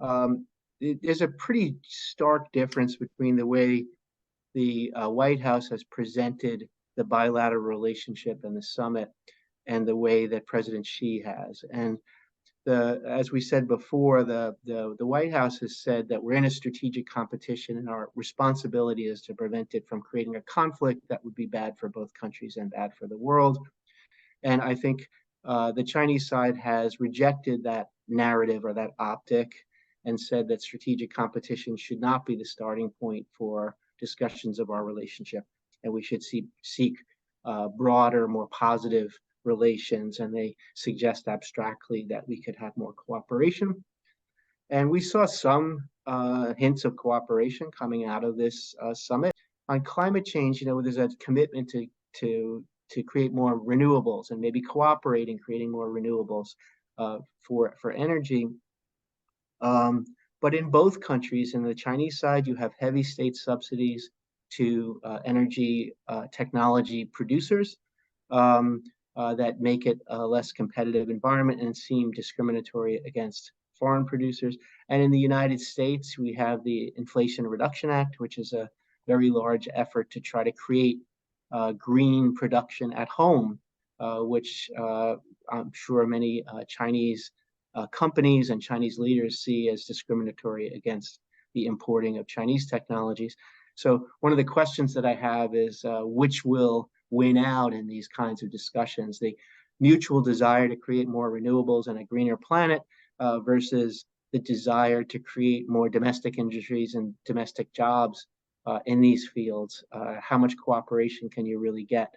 Um, there's a pretty stark difference between the way the White House has presented the bilateral relationship and the summit and the way that President Xi has. And as we said before, the White House has said that we're in a strategic competition and our responsibility is to prevent it from creating a conflict that would be bad for both countries and bad for the world. And I think the Chinese side has rejected that narrative or that optic and said that strategic competition should not be the starting point for discussions of our relationship. And we should seek broader, more positive relations. And they suggest abstractly that we could have more cooperation. And we saw some hints of cooperation coming out of this summit. On climate change, there's a commitment to create more renewables and maybe cooperate in creating more renewables for energy. But in both countries, in the Chinese side, you have heavy state subsidies to energy technology producers that make it a less competitive environment and seem discriminatory against foreign producers. And in the United States, we have the Inflation Reduction Act, which is a very large effort to try to create green production at home, which I'm sure many Chinese companies and Chinese leaders see as discriminatory against the importing of Chinese technologies. So one of the questions that I have is which will win out in these kinds of discussions, the mutual desire to create more renewables and a greener planet versus the desire to create more domestic industries and domestic jobs in these fields. How much cooperation can you really get